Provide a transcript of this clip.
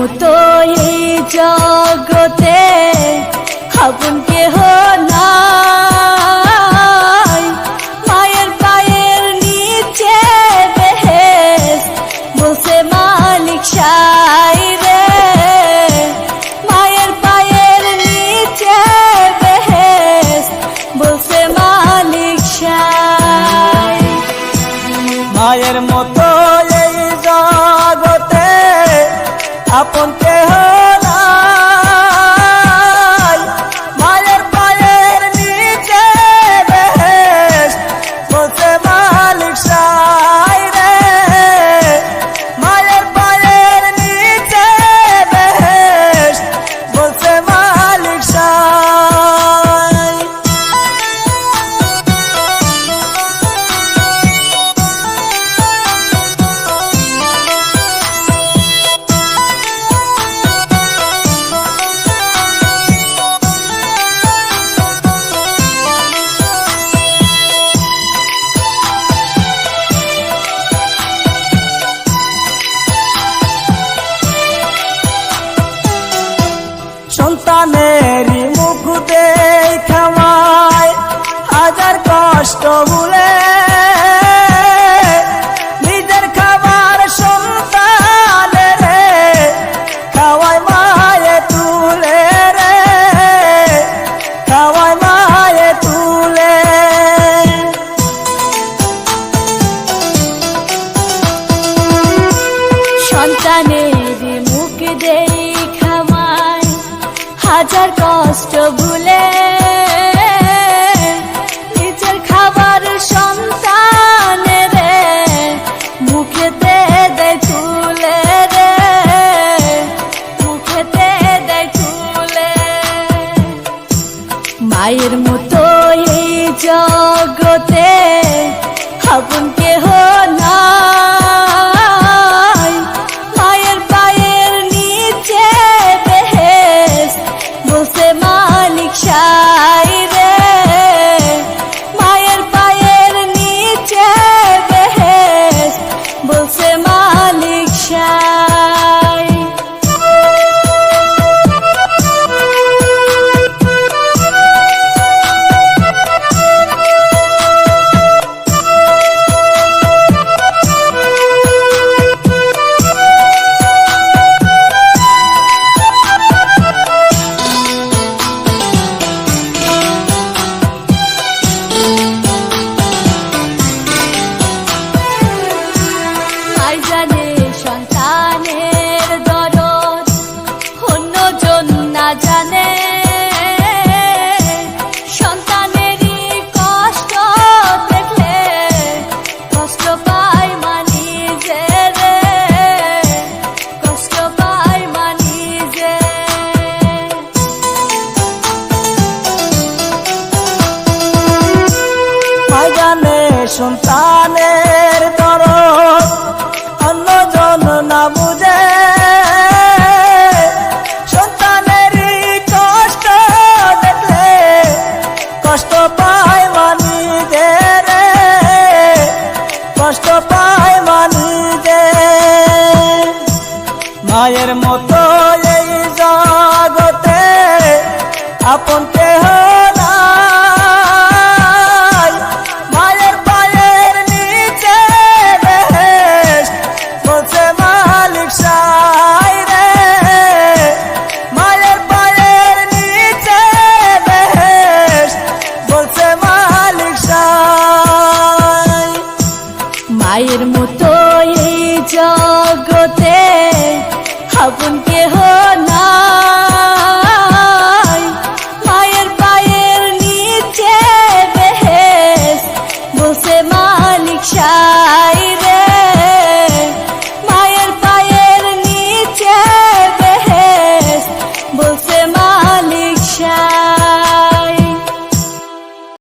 মতো এই জগতে আপন কেহ নাই। মায়ের পায়ের নিচে বেহেশত বসে মালিক সাই রে। মায়ের পায়ের নিচে বেহেশত বসে মালিক সাই। মায়ের মতো এই জগতে আপন কেহ নাই। মায়ের পায়ের নিচে বেহেশত বসে মালিক সাই রে। মায়ের পায়ের নিচে বেহেশত বসে মালিক সাই। সন্তানেরই মুখ দেখা মায় হাজার কষ্ট ভুলে নিজের খাবার সন্তানের রে খাওয়ায় মায়ে তুলে রে। খাওয়ায় মায়ে তুলে। সন্তানের মুখ দেখা মায় হাজার কষ্ট ভুলে নিজের খাবার সন্তানের রে মুখেতে দেয় তুলে রে। মুখেতে দেয় তুলে। মায়ের মতো এই জগতে আপন কেহ নাই। মায়ের পায়ের নিচে বেহেশত বসে মালিক সাই রে। মায়ের পায়ের নিচে বেহেশত বসে মালিক সাই। মাই জানে সন্তানের দরদ অন্যজন না জানে। সন্তানেরই কষ্ট দেখলে কষ্ট পায় মানি যে রে। কষ্ট পায় মানি যে। মাই জানে সন্তানের দরদ অন্যজন না বুঝে। সন্তানেরই কষ্ট দেখলে কষ্ট পায় মানি যে রে। কষ্ট পায় মানি যে। মায়ের মতো এই জগতে আপন কেহ নাই। মায়ের পায়ের নিচে বেহেশত বসে মালিক সাই রে। মায়ের পায়ের নিচে বেহেশত বসে মালিক সাই। মায়ের মতো এই জগতে আপন